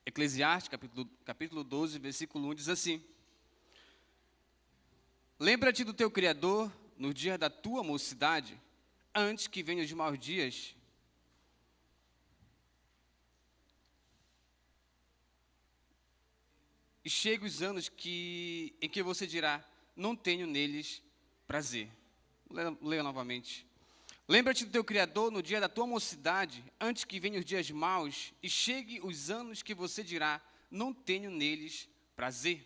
Eclesiastes, capítulo 12, versículo 1, diz assim: Lembra-te do teu Criador no dia da tua mocidade, antes que venham os maus dias. E chegue os anos em que você dirá, não tenho neles prazer. Leia novamente. Lembra-te do teu Criador no dia da tua mocidade, antes que venham os dias maus, e chegue os anos que você dirá, não tenho neles prazer.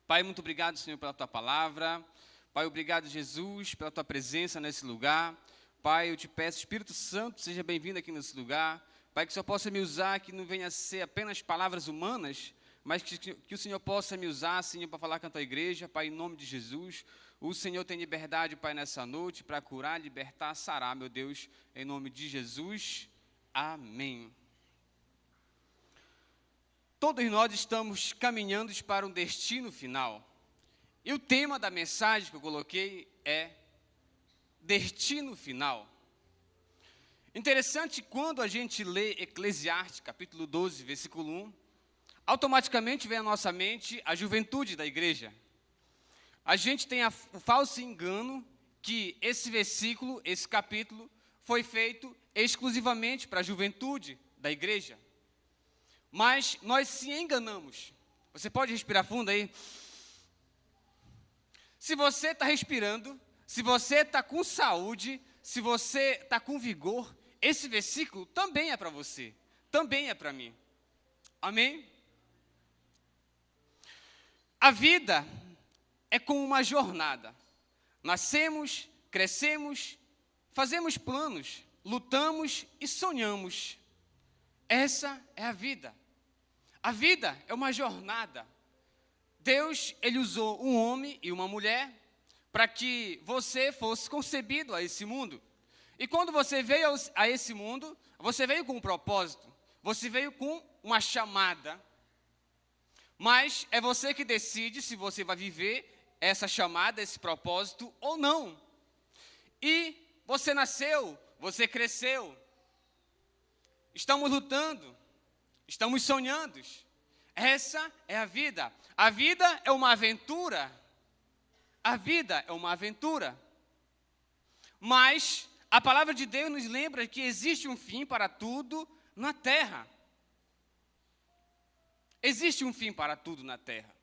Pai, muito obrigado, Senhor, pela tua palavra. Pai, obrigado, Jesus, pela tua presença nesse lugar. Pai, eu te peço, Espírito Santo, seja bem-vindo aqui nesse lugar. Pai, que o Senhor possa me usar, que não venha a ser apenas palavras humanas, mas que o Senhor possa me usar, Senhor, para falar com a tua igreja. Pai, em nome de Jesus. O Senhor tem liberdade, Pai, nessa noite, para curar, libertar, sarar, meu Deus, em nome de Jesus. Amém. Todos nós estamos caminhando para um destino final. E o tema da mensagem que eu coloquei é destino final. Interessante, quando a gente lê Eclesiastes, capítulo 12, versículo 1, automaticamente vem à nossa mente a juventude da igreja. A gente tem o falso engano que esse versículo, esse capítulo, foi feito exclusivamente para a juventude da igreja. Mas nós se enganamos. Você pode respirar fundo aí? Se você está respirando, se você está com saúde, se você está com vigor, esse versículo também é para você, também é para mim. Amém? A vida é como uma jornada. Nascemos, crescemos, fazemos planos, lutamos e sonhamos. Essa é a vida. A vida é uma jornada. Deus, Ele usou um homem e uma mulher para que você fosse concebido a esse mundo. E quando você veio a esse mundo, você veio com um propósito, você veio com uma chamada. Mas é você que decide se você vai viver essa chamada, esse propósito ou não. E você nasceu, você cresceu. Estamos lutando, estamos sonhando. Essa é a vida. A vida é uma aventura. A vida é uma aventura. Mas a palavra de Deus nos lembra que existe um fim para tudo na terra. Existe um fim para tudo na terra.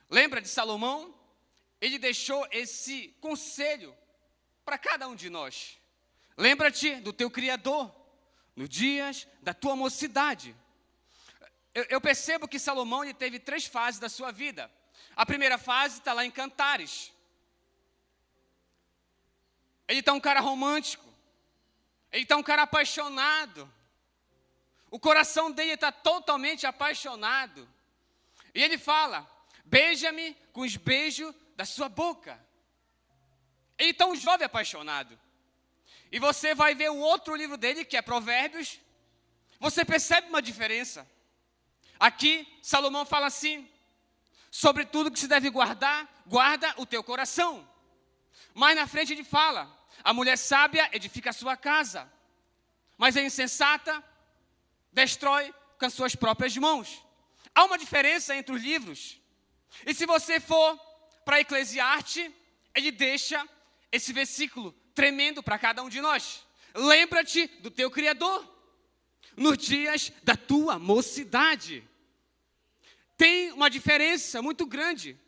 Lembra de Salomão? Ele deixou esse conselho para cada um de nós. Lembra-te do teu Criador nos dias da tua mocidade. Eu percebo que Salomão ele teve 3 fases da sua vida. A primeira fase está lá em Cantares. Ele está um cara romântico. Ele está um cara apaixonado. O coração dele está totalmente apaixonado. E ele fala, beija-me com os beijos da sua boca. Ele está um jovem apaixonado. E você vai ver o outro livro dele, que é Provérbios. Você percebe uma diferença. Aqui, Salomão fala assim, sobre tudo que se deve guardar, guarda o teu coração. Mas na frente ele fala, a mulher sábia edifica a sua casa, mas a insensata destrói com as suas próprias mãos. Há uma diferença entre os livros. E se você for para Eclesiastes, ele deixa esse versículo tremendo para cada um de nós. Lembra-te do teu Criador nos dias da tua mocidade. Tem uma diferença muito grande.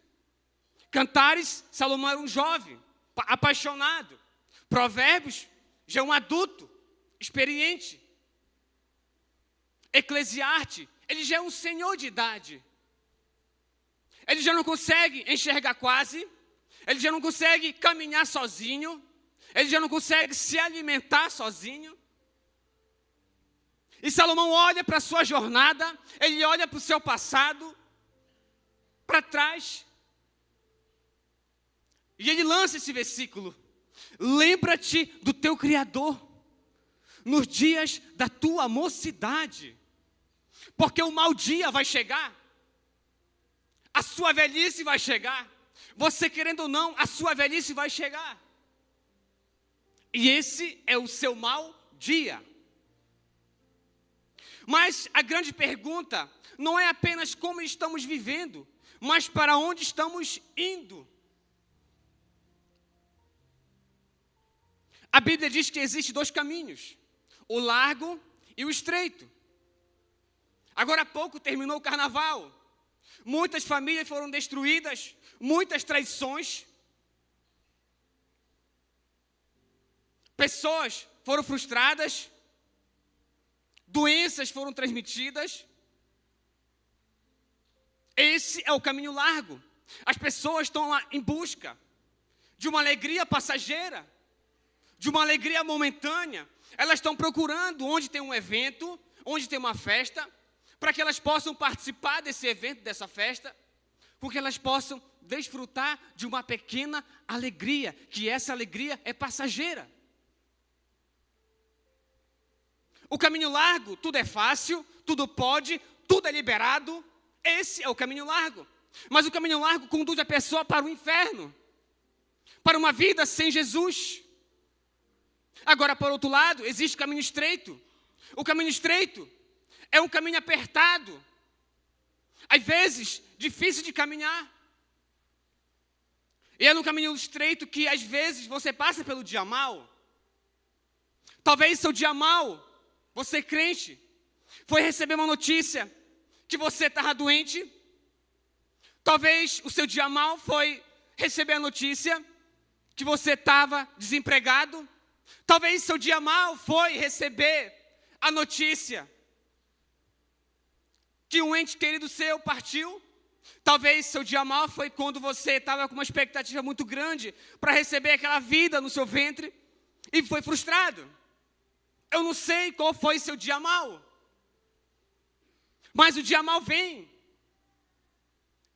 Cantares, Salomão era um jovem, apaixonado. Provérbios, já é um adulto, experiente. Eclesiastes, ele já é um senhor de idade. Ele já não consegue enxergar quase. Ele já não consegue caminhar sozinho. Ele já não consegue se alimentar sozinho. E Salomão olha para a sua jornada, ele olha para o seu passado, para trás. E ele lança esse versículo. Lembra-te do teu Criador nos dias da tua mocidade. Porque o mau dia vai chegar. A sua velhice vai chegar. Você querendo ou não, a sua velhice vai chegar. E esse é o seu mau dia. Mas a grande pergunta não é apenas como estamos vivendo, mas para onde estamos indo. A Bíblia diz que existem 2 caminhos, o largo e o estreito. Agora há pouco terminou o carnaval. Muitas famílias foram destruídas, muitas traições. Pessoas foram frustradas, doenças foram transmitidas. Esse é o caminho largo. As pessoas estão lá em busca de uma alegria passageira, de uma alegria momentânea. Elas estão procurando onde tem um evento, onde tem uma festa, para que elas possam participar desse evento, dessa festa, porque elas possam desfrutar de uma pequena alegria, que essa alegria é passageira. O caminho largo, tudo é fácil, tudo pode, tudo é liberado. Esse é o caminho largo. Mas o caminho largo conduz a pessoa para o inferno, para uma vida sem Jesus. Agora, por outro lado, existe o caminho estreito. O caminho estreito é um caminho apertado, às vezes difícil de caminhar. E é no caminho estreito que às vezes você passa pelo dia mal. Talvez seu dia mal, você crente, foi receber uma notícia que você estava doente. Talvez o seu dia mal foi receber a notícia que você estava desempregado. Talvez seu dia mal foi receber a notícia que um ente querido seu partiu. Talvez seu dia mal foi quando você estava com uma expectativa muito grande para receber aquela vida no seu ventre e foi frustrado. Eu não sei qual foi seu dia mal, mas o dia mal vem.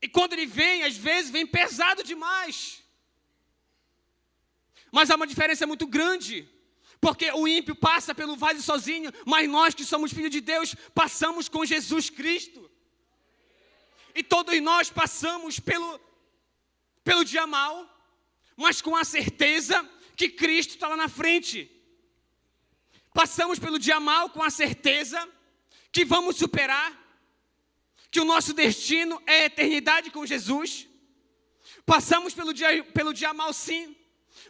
E quando ele vem, às vezes vem pesado demais. Mas há uma diferença muito grande, porque o ímpio passa pelo vale sozinho, mas nós que somos filhos de Deus, passamos com Jesus Cristo. E todos nós passamos pelo dia mal, mas com a certeza que Cristo está lá na frente. Passamos pelo dia mal com a certeza que vamos superar, que o nosso destino é a eternidade com Jesus. Passamos pelo dia mal, sim,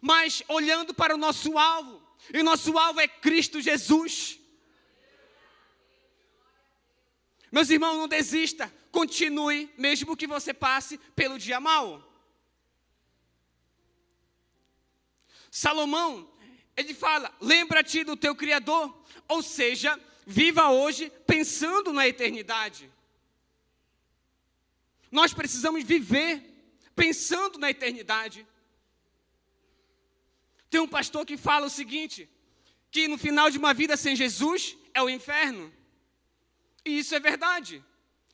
mas olhando para o nosso alvo, e o nosso alvo é Cristo Jesus. Meus irmãos, não desista, continue, mesmo que você passe pelo dia mal. Salomão, ele fala, lembra-te do teu Criador, ou seja, viva hoje pensando na eternidade. Nós precisamos viver pensando na eternidade. Tem um pastor que fala o seguinte, que no final de uma vida sem Jesus é o inferno. E isso é verdade.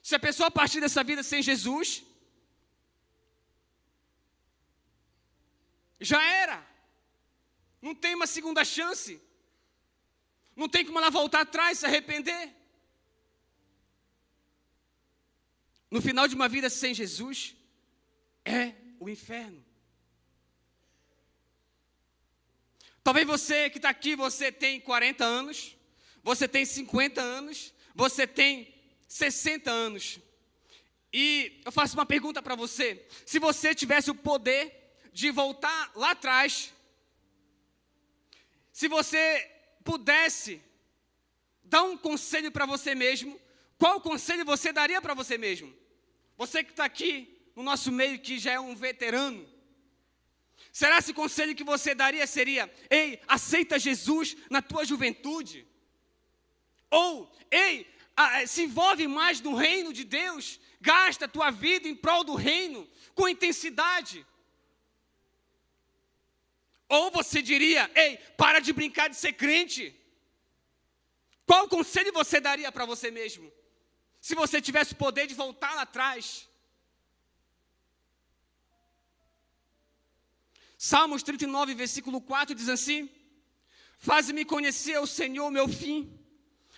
Se a pessoa partir dessa vida sem Jesus, já era. Não tem uma segunda chance. Não tem como ela voltar atrás, se arrepender. No final de uma vida sem Jesus, é o inferno. Talvez você que está aqui, você tem 40 anos, você tem 50 anos, você tem 60 anos. E eu faço uma pergunta para você. Se você tivesse o poder de voltar lá atrás, se você pudesse dar um conselho para você mesmo, qual conselho você daria para você mesmo? Você que está aqui no nosso meio, que já é um veterano, será que o conselho que você daria seria, ei, aceita Jesus na tua juventude? Ou, ei, se envolve mais no reino de Deus, gasta a tua vida em prol do reino, com intensidade. Ou você diria, ei, para de brincar de ser crente. Qual conselho você daria para você mesmo? Se você tivesse o poder de voltar lá atrás. Salmos 39, versículo 4 diz assim, faze-me conhecer o Senhor, meu fim,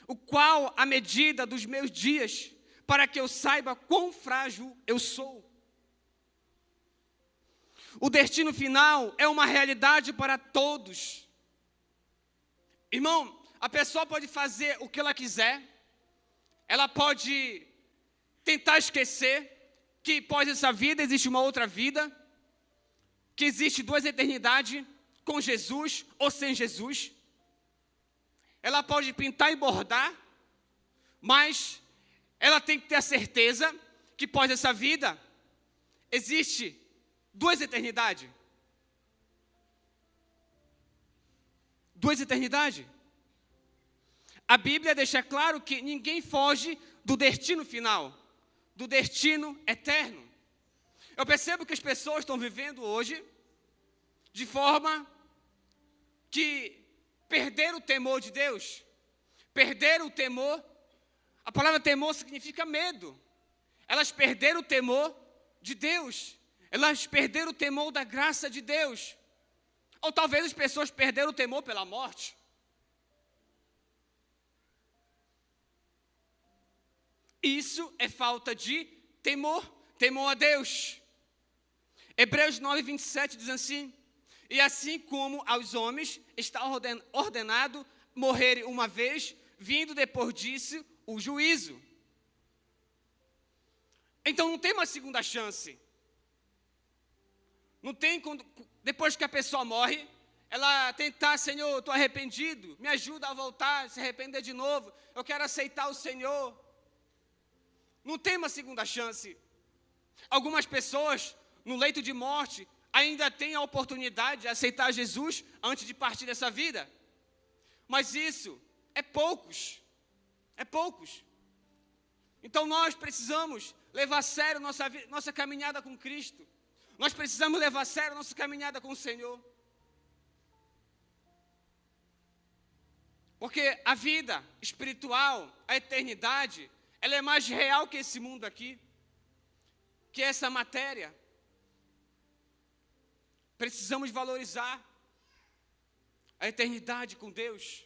o qual a medida dos meus dias, para que eu saiba quão frágil eu sou. O destino final é uma realidade para todos. Irmão, a pessoa pode fazer o que ela quiser, ela pode tentar esquecer que após essa vida existe uma outra vida, que existe duas eternidades, com Jesus ou sem Jesus. Ela pode pintar e bordar, mas ela tem que ter a certeza que após essa vida existe duas eternidades. Duas eternidades. A Bíblia deixa claro que ninguém foge do destino final, do destino eterno. Eu percebo que as pessoas estão vivendo hoje de forma que perderam o temor de Deus, perderam o temor. A palavra temor significa medo. Elas perderam o temor de Deus, elas perderam o temor da graça de Deus. Ou talvez as pessoas perderam o temor pela morte. Isso é falta de temor, temor a Deus. Hebreus 9:27 diz assim: e assim como aos homens está ordenado morrerem uma vez, vindo depois disso o juízo. Então não tem uma segunda chance. Não tem, depois que a pessoa morre, ela tentar, Senhor, eu estou arrependido, me ajuda a voltar, se arrepender de novo, eu quero aceitar o Senhor. Não tem uma segunda chance. Algumas pessoas, no leito de morte, ainda têm a oportunidade de aceitar Jesus antes de partir dessa vida. Mas isso é poucos. É poucos. Então nós precisamos levar a sério nossa caminhada com Cristo. Nós precisamos levar a sério nossa caminhada com o Senhor. Porque a vida espiritual, a eternidade, ela é mais real que esse mundo aqui, que essa matéria. Precisamos valorizar a eternidade com Deus.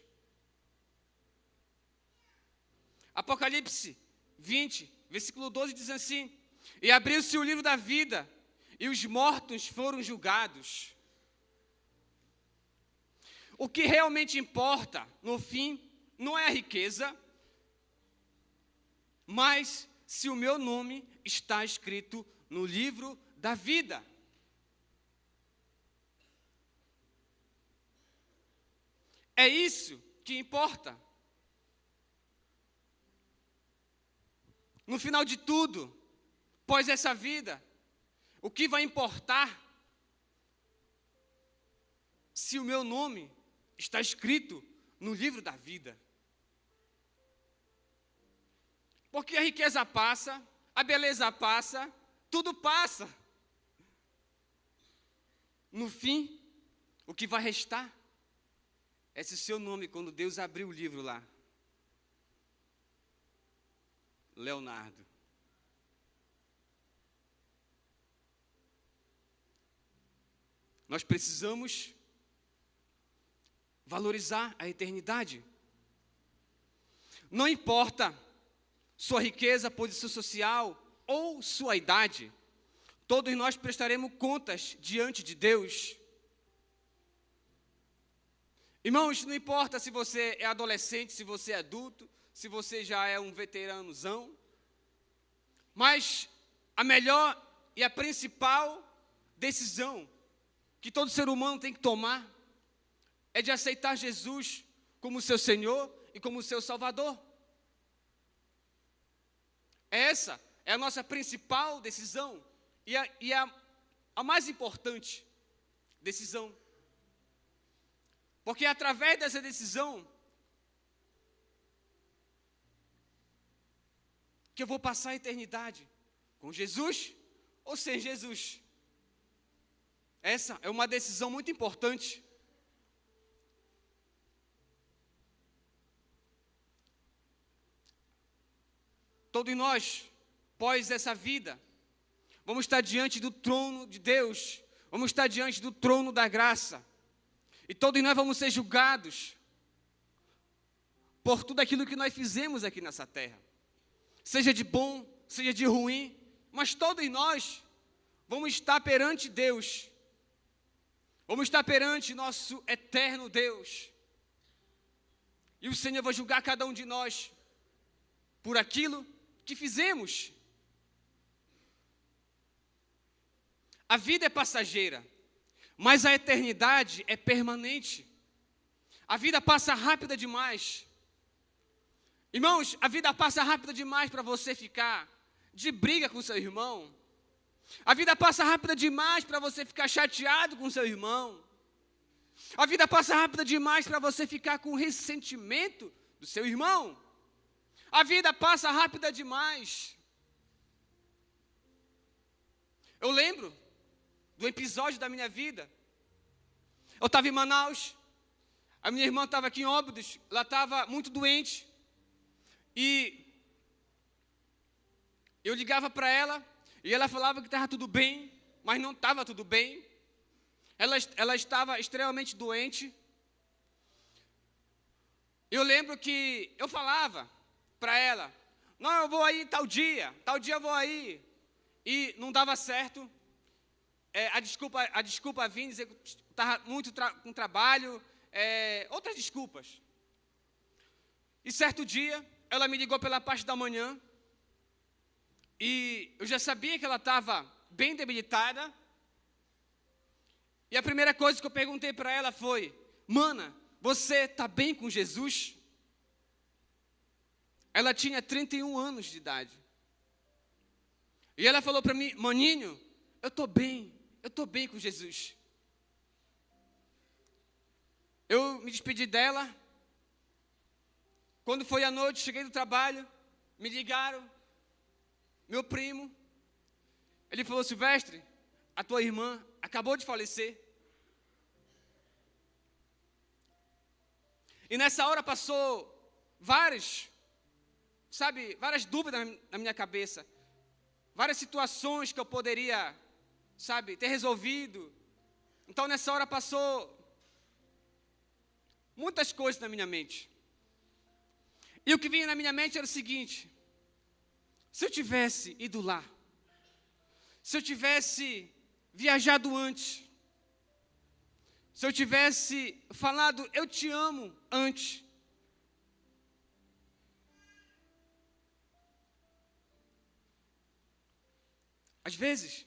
Apocalipse 20, versículo 12 diz assim: e abriu-se o livro da vida, e os mortos foram julgados. O que realmente importa, no fim, não é a riqueza, mas se o meu nome está escrito no livro da vida. É isso que importa. No final de tudo, após essa vida, o que vai importar se o meu nome está escrito no livro da vida? Porque a riqueza passa, a beleza passa, tudo passa. No fim, o que vai restar é esse seu nome quando Deus abrir o livro lá. Leonardo. Nós precisamos valorizar a eternidade. Não importa sua riqueza, posição social ou sua idade, todos nós prestaremos contas diante de Deus. Irmãos, não importa se você é adolescente, se você é adulto, se você já é um veteranozão, mas a melhor e a principal decisão que todo ser humano tem que tomar é de aceitar Jesus como seu Senhor e como seu Salvador. Essa é a nossa principal decisão e a mais importante decisão. Porque através dessa decisão que eu vou passar a eternidade com Jesus ou sem Jesus. Essa é uma decisão muito importante. Todos nós, após essa vida, vamos estar diante do trono de Deus, vamos estar diante do trono da graça, e todos nós vamos ser julgados por tudo aquilo que nós fizemos aqui nessa terra, seja de bom, seja de ruim, mas todos nós vamos estar perante Deus, vamos estar perante nosso eterno Deus, e o Senhor vai julgar cada um de nós, por aquilo que fizemos. A vida é passageira, mas a eternidade é permanente. A vida passa rápida demais. Irmãos, a vida passa rápida demais para você ficar de briga com seu irmão. A vida passa rápida demais para você ficar chateado com seu irmão. A vida passa rápida demais para você ficar com ressentimento do seu irmão. A vida passa rápida demais. Eu lembro do episódio da minha vida. Eu estava em Manaus, a minha irmã estava aqui em Óbidos, ela estava muito doente, e eu ligava para ela, e ela falava que estava tudo bem, mas não estava tudo bem. Ela estava extremamente doente. Eu lembro que eu falava para ela, não, eu vou aí tal dia eu vou aí, e não dava certo. A desculpa vinha dizer que estava muito com trabalho, outras desculpas. E certo dia, ela me ligou pela parte da manhã, e eu já sabia que ela estava bem debilitada. E a primeira coisa que eu perguntei para ela foi, mana, você está bem com Jesus? Ela tinha 31 anos de idade. E ela falou para mim, maninho, eu estou bem com Jesus. Eu me despedi dela. Quando foi à noite, cheguei do trabalho, me ligaram, meu primo, ele falou, Silvestre, a tua irmã acabou de falecer. E nessa hora passou várias dúvidas na minha cabeça, várias situações que eu poderia, ter resolvido. Então nessa hora passou muitas coisas na minha mente. E o que vinha na minha mente era o seguinte, se eu tivesse ido lá, se eu tivesse viajado antes, se eu tivesse falado, eu te amo antes, às vezes,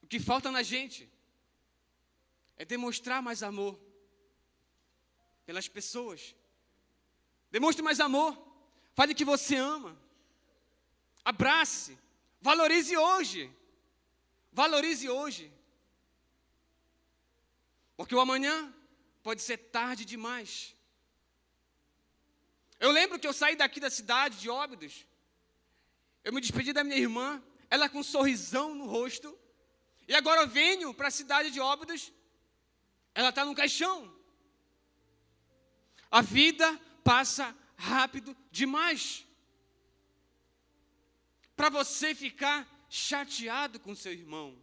o que falta na gente é demonstrar mais amor pelas pessoas. Demonstre mais amor, fale que você ama, abrace, valorize hoje, porque o amanhã pode ser tarde demais. Eu lembro que eu saí daqui da cidade de Óbidos, eu me despedi da minha irmã, ela com um sorrisão no rosto, e agora eu venho para a cidade de Óbidos, ela está no caixão. A vida passa rápido demais para você ficar chateado com seu irmão.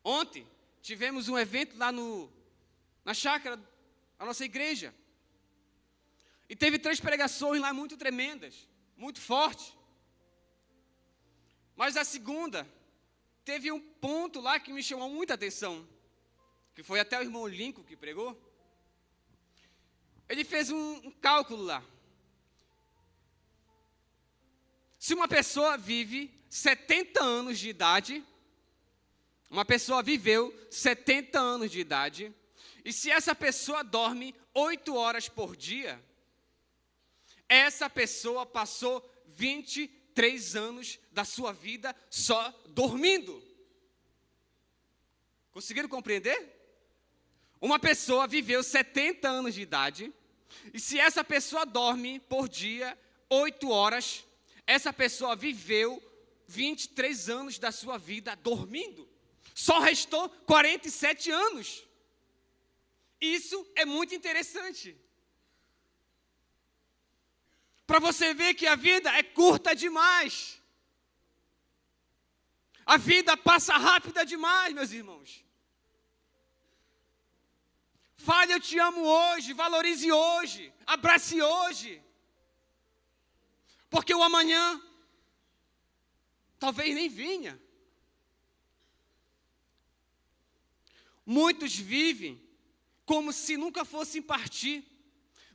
Ontem tivemos um evento lá na chácara da nossa igreja. E teve 3 pregações lá muito tremendas, muito fortes. Mas a segunda, teve um ponto lá que me chamou muita atenção, que foi até o irmão Lincoln que pregou. Ele fez um cálculo lá. Se uma pessoa vive 70 anos de idade, uma pessoa viveu 70 anos de idade, e se essa pessoa dorme 8 horas por dia, essa pessoa passou 23 anos da sua vida só dormindo. Conseguiram compreender? Uma pessoa viveu 70 anos de idade, e se essa pessoa dorme por dia 8 horas, essa pessoa viveu 23 anos da sua vida dormindo. Só restou 47 anos. Isso é muito interessante. Para você ver que a vida é curta demais. A vida passa rápida demais, meus irmãos. Fale, eu te amo hoje, valorize hoje, abrace hoje. Porque o amanhã talvez nem venha. Muitos vivem como se nunca fossem partir,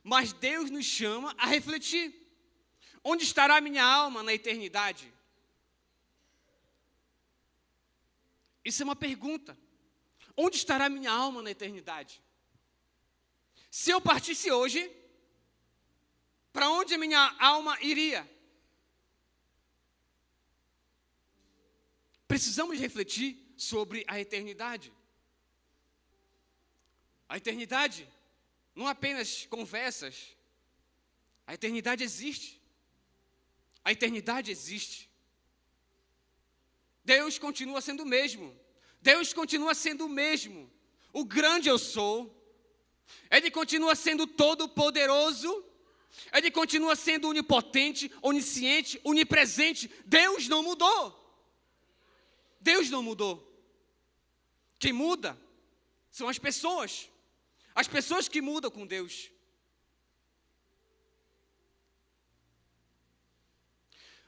mas Deus nos chama a refletir. Onde estará minha alma na eternidade? Isso é uma pergunta. Onde estará minha alma na eternidade? Se eu partisse hoje, para onde a minha alma iria? Precisamos refletir sobre a eternidade. A eternidade não é apenas conversas. A eternidade existe. A eternidade existe. Deus continua sendo o mesmo. Deus continua sendo o mesmo. O grande eu sou. Ele continua sendo todo-poderoso. Ele continua sendo onipotente, onisciente, onipresente. Deus não mudou. Deus não mudou. Quem muda são as pessoas. As pessoas que mudam com Deus.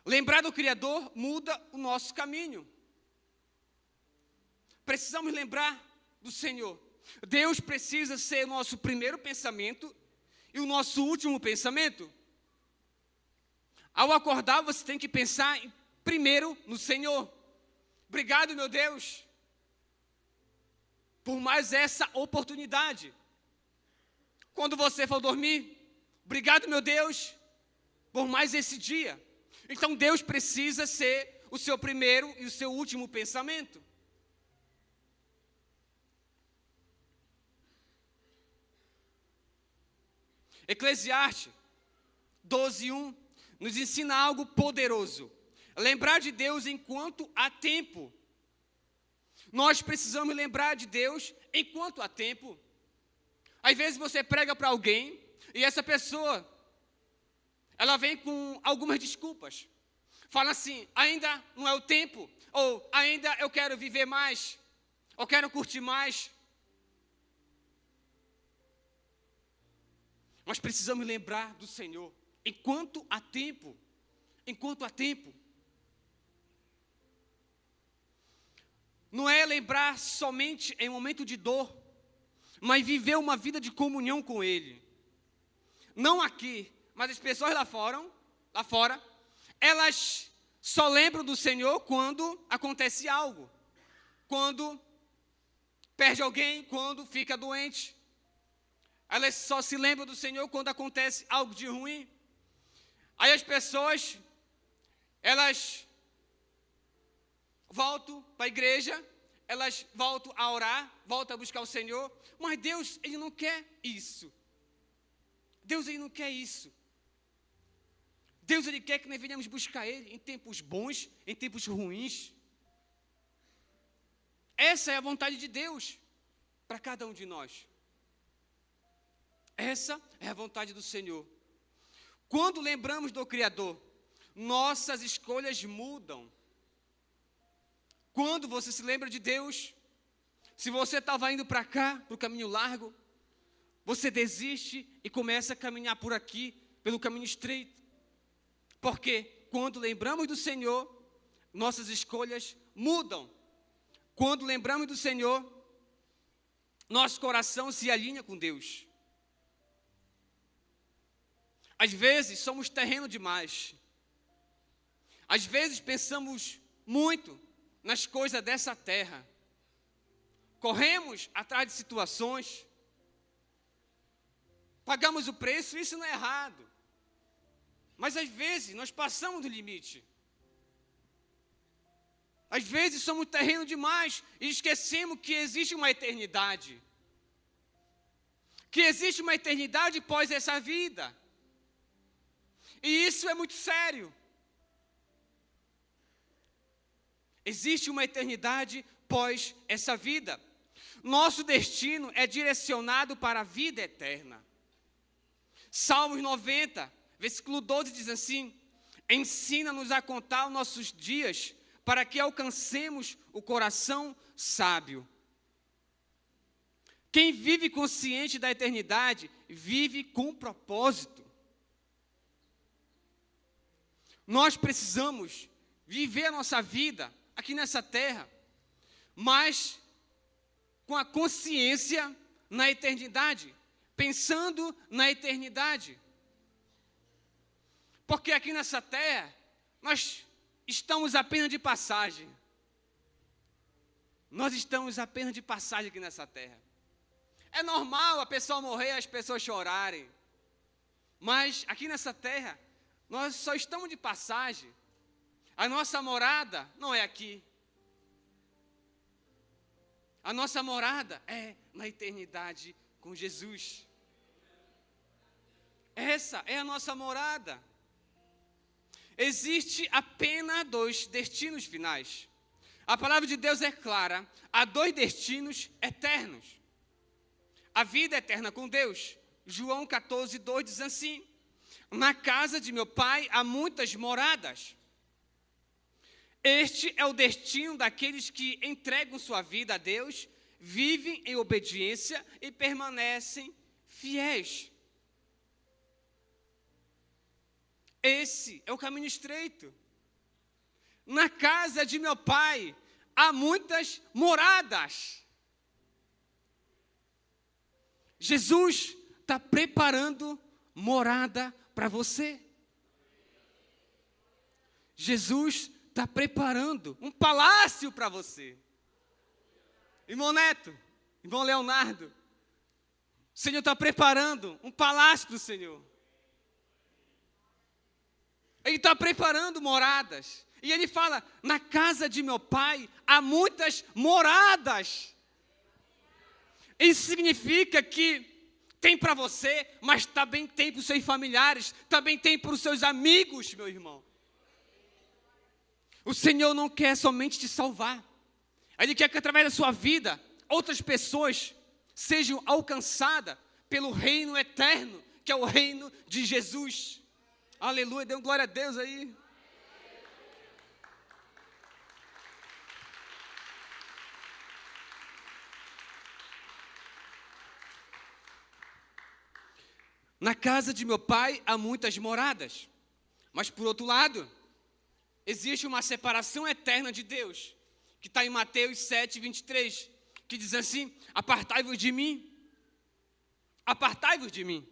Lembrar do Criador muda o nosso caminho. Precisamos lembrar do Senhor. Deus precisa ser o nosso primeiro pensamento e o nosso último pensamento. Ao acordar, você tem que pensar primeiro no Senhor. Obrigado, meu Deus, por mais essa oportunidade. Quando você for dormir, obrigado, meu Deus, por mais esse dia. Então, Deus precisa ser o seu primeiro e o seu último pensamento. Eclesiastes 12:1 nos ensina algo poderoso. Lembrar de Deus enquanto há tempo. Nós precisamos lembrar de Deus enquanto há tempo. Às vezes você prega para alguém e essa pessoa, ela vem com algumas desculpas. Fala assim, ainda não é o tempo, ou ainda eu quero viver mais, ou quero curtir mais. Nós precisamos lembrar do Senhor enquanto há tempo. Enquanto há tempo. Não é lembrar somente em um momento de dor, mas viver uma vida de comunhão com Ele. Não aqui, mas as pessoas lá fora, elas só lembram do Senhor quando acontece algo. Quando perde alguém, quando fica doente. Elas só se lembram do Senhor quando acontece algo de ruim. Aí as pessoas, elas voltam para a igreja, elas voltam a orar, voltam a buscar o Senhor, mas Deus, Ele não quer isso. Deus, Ele não quer isso. Deus, Ele quer que nós venhamos buscar Ele em tempos bons, em tempos ruins. Essa é a vontade de Deus para cada um de nós. Essa é a vontade do Senhor. Quando lembramos do Criador, nossas escolhas mudam. Quando você se lembra de Deus, se você estava indo para cá, para o caminho largo, você desiste e começa a caminhar por aqui, pelo caminho estreito. Porque quando lembramos do Senhor, nossas escolhas mudam. Quando lembramos do Senhor, nosso coração se alinha com Deus. Às vezes somos terreno demais. Às vezes pensamos muito nas coisas dessa terra. Corremos atrás de situações. Pagamos o preço, isso não é errado. Mas às vezes nós passamos do limite. Às vezes somos terreno demais e esquecemos que existe uma eternidade. Que existe uma eternidade pós essa vida. E isso é muito sério. Existe uma eternidade pós essa vida. Nosso destino é direcionado para a vida eterna. Salmos 90, versículo 12 diz assim: ensina-nos a contar os nossos dias, para que alcancemos o coração sábio. Quem vive consciente da eternidade, vive com propósito. Nós precisamos viver a nossa vida aqui nessa terra, mas com a consciência na eternidade, pensando na eternidade. Porque aqui nessa terra, nós estamos apenas de passagem. Nós estamos apenas de passagem aqui nessa terra. É normal a pessoa morrer, as pessoas chorarem. Mas aqui nessa terra, nós só estamos de passagem. A nossa morada não é aqui. A nossa morada é na eternidade com Jesus. Essa é a nossa morada. Existe apenas 2 destinos finais. A palavra de Deus é clara. Há 2 destinos eternos. A vida eterna com Deus. João 14, 2 diz assim: na casa de meu pai há muitas moradas. Este é o destino daqueles que entregam sua vida a Deus, vivem em obediência e permanecem fiéis. Esse é o caminho estreito. Na casa de meu pai há muitas moradas. Jesus está preparando morada para você. Jesus está preparando um palácio para você. Irmão Neto, irmão Leonardo, o Senhor está preparando um palácio para o Senhor. Ele está preparando moradas. E ele fala, na casa de meu pai há muitas moradas. Isso significa que tem para você, mas também tem para os seus familiares, também tem para os seus amigos, meu irmão. O Senhor não quer somente te salvar. Ele quer que através da sua vida, outras pessoas sejam alcançadas pelo reino eterno, que é o reino de Jesus. Aleluia, dê glória a Deus aí. Na casa de meu pai há muitas moradas, mas por outro lado, existe uma separação eterna de Deus, que está em Mateus 7, 23, que diz assim: apartai-vos de mim, apartai-vos de mim.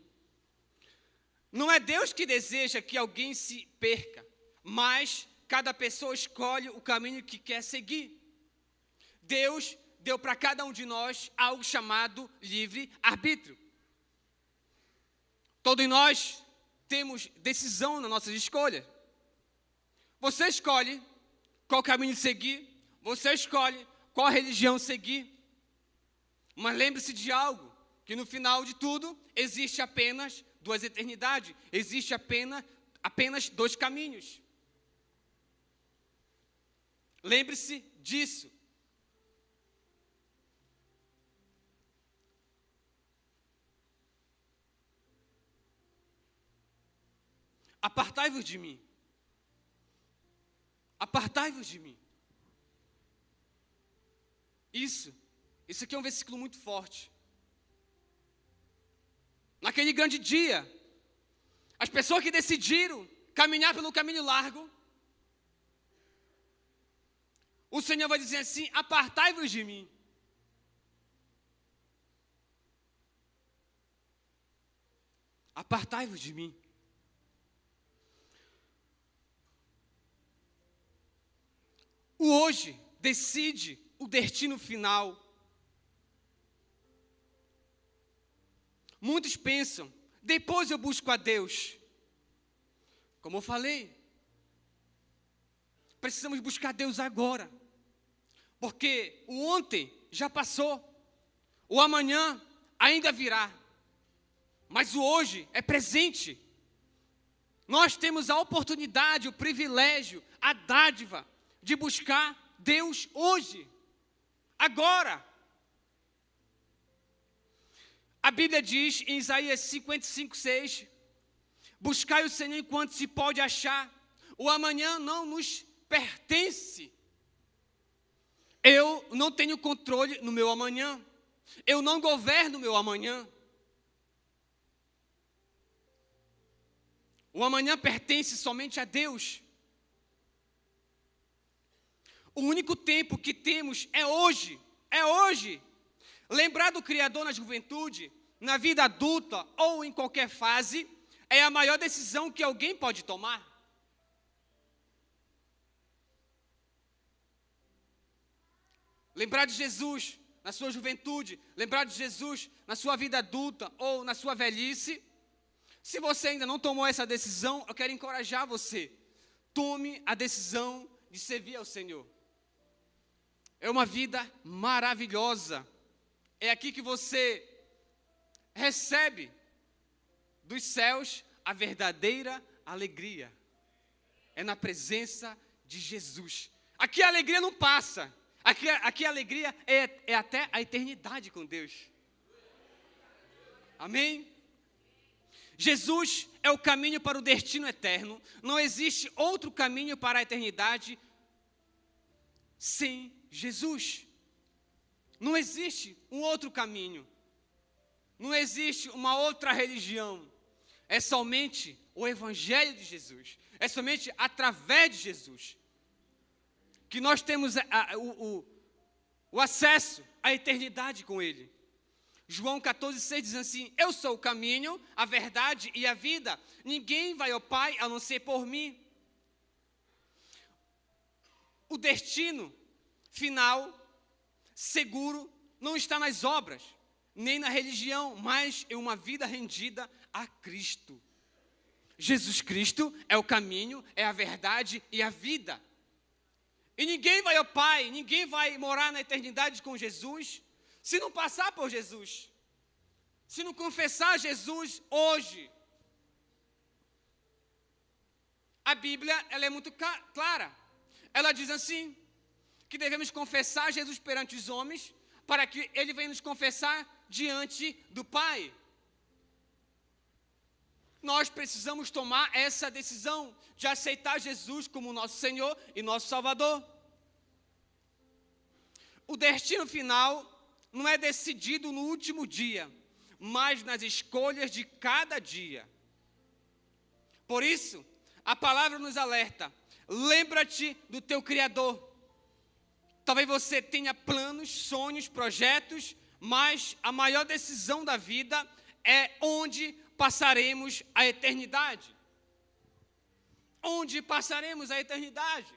Não é Deus que deseja que alguém se perca, mas cada pessoa escolhe o caminho que quer seguir. Deus deu para cada um de nós algo chamado livre-arbítrio. Todos nós temos decisão nas nossas escolhas. Você escolhe qual caminho seguir, você escolhe qual religião seguir. Mas lembre-se de algo, que no final de tudo existe apenas 2 eternidades, existe apenas 2 caminhos. Lembre-se disso. Apartai-vos de mim. Apartai-vos de mim. Isso aqui é um versículo muito forte. Naquele grande dia, as pessoas que decidiram caminhar pelo caminho largo, o Senhor vai dizer assim: apartai-vos de mim. Apartai-vos de mim. O hoje decide o destino final. Muitos pensam, depois eu busco a Deus. Como eu falei, precisamos buscar Deus agora. Porque o ontem já passou, o amanhã ainda virá. Mas o hoje é presente. Nós temos a oportunidade, o privilégio, a dádiva de buscar Deus hoje, agora. A Bíblia diz em Isaías 55, 6, buscai o Senhor enquanto se pode achar, o amanhã não nos pertence. Eu não tenho controle no meu amanhã, eu não governo o meu amanhã. O amanhã pertence somente a Deus. O único tempo que temos é hoje, é hoje. Lembrar do Criador na juventude, na vida adulta ou em qualquer fase, é a maior decisão que alguém pode tomar. Lembrar de Jesus na sua juventude, lembrar de Jesus na sua vida adulta ou na sua velhice. Se você ainda não tomou essa decisão, eu quero encorajar você. Tome a decisão de servir ao Senhor. É uma vida maravilhosa. É aqui que você recebe dos céus a verdadeira alegria. É na presença de Jesus. Aqui a alegria não passa. Aqui a alegria é até a eternidade com Deus. Amém? Jesus é o caminho para o destino eterno. Não existe outro caminho para a eternidade sem Jesus. Não existe um outro caminho. Não existe uma outra religião. É somente o Evangelho de Jesus. É somente através de Jesus que nós temos o acesso à eternidade com Ele. João 14,6 diz assim: eu sou o caminho, a verdade e a vida. Ninguém vai ao Pai a não ser por mim. O destino final, seguro, não está nas obras, nem na religião, mas em uma vida rendida a Cristo. Jesus Cristo é o caminho, é a verdade e a vida. E ninguém vai ao Pai, ninguém vai morar na eternidade com Jesus, se não passar por Jesus, se não confessar Jesus hoje. A Bíblia, ela é muito clara. Ela diz assim, que devemos confessar Jesus perante os homens, para que Ele venha nos confessar diante do Pai. Nós precisamos tomar essa decisão de aceitar Jesus como nosso Senhor e nosso Salvador. O destino final não é decidido no último dia, mas nas escolhas de cada dia. Por isso, a palavra nos alerta: lembra-te do teu Criador. Talvez você tenha planos, sonhos, projetos, mas a maior decisão da vida é onde passaremos a eternidade. Onde passaremos a eternidade?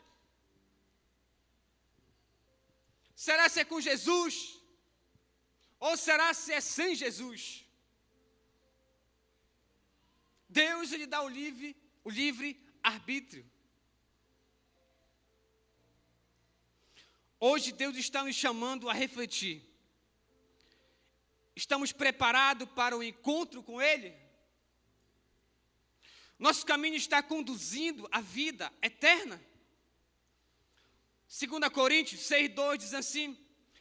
Será se é com Jesus? Ou será se é sem Jesus? Deus lhe dá o livre arbítrio. Hoje Deus está nos chamando a refletir. Estamos preparados para o encontro com Ele? Nosso caminho está conduzindo à vida eterna? 2 Coríntios 6,2 diz assim: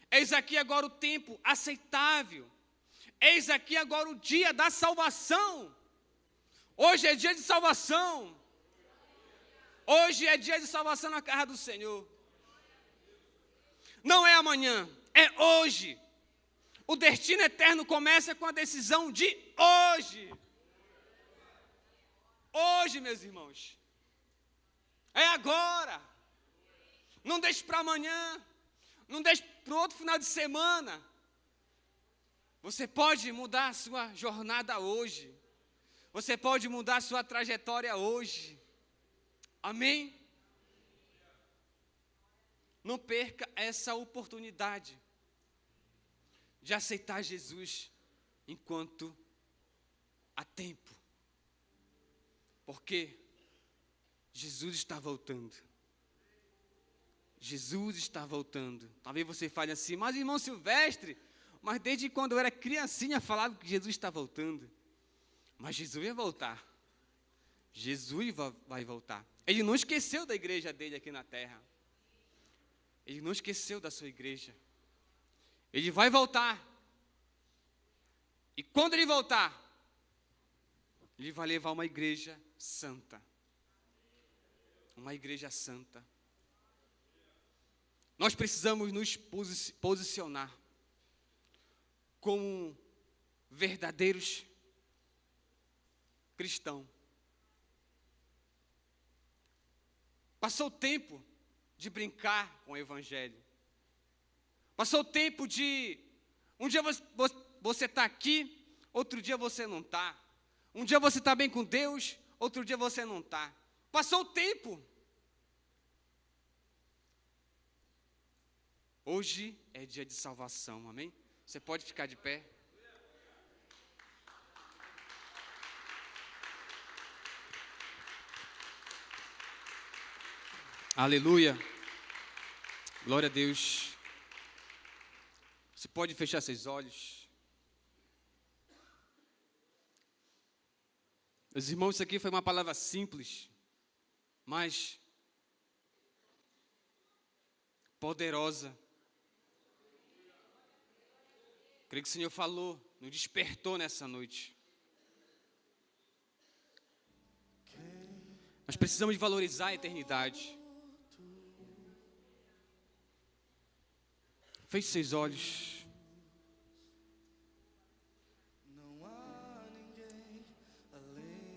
eis aqui agora o tempo aceitável, eis aqui agora o dia da salvação. Hoje é dia de salvação. Hoje é dia de salvação na casa do Senhor. Não é amanhã, é hoje. O destino eterno começa com a decisão de hoje. Hoje, meus irmãos. É agora. Não deixe para amanhã. Não deixe para o outro final de semana. Você pode mudar a sua jornada hoje. Você pode mudar a sua trajetória hoje. Amém? Não perca essa oportunidade de aceitar Jesus enquanto há tempo. Porque Jesus está voltando. Jesus está voltando. Talvez você fale assim: mas irmão Silvestre, mas desde quando eu era criancinha falava que Jesus está voltando. Mas Jesus vai voltar. Jesus vai voltar. Ele não esqueceu da igreja dele aqui na terra. Ele não esqueceu da sua igreja. Ele vai voltar. E quando ele voltar, ele vai levar uma igreja santa. Uma igreja santa. Nós precisamos nos posicionar como verdadeiros cristãos. Passou o tempo de brincar com o Evangelho. Passou o tempo de Um dia você está aqui, outro dia você não está. Um dia você está bem com Deus, outro dia você não está. Passou o tempo. Hoje é dia de salvação, amém? Você pode ficar de pé. Aleluia. Glória a Deus. Você pode fechar seus olhos. Meus irmãos, isso aqui foi uma palavra simples, mas poderosa. Creio que o Senhor falou, nos despertou nessa noite. Nós precisamos de valorizar a eternidade. Feche seus olhos.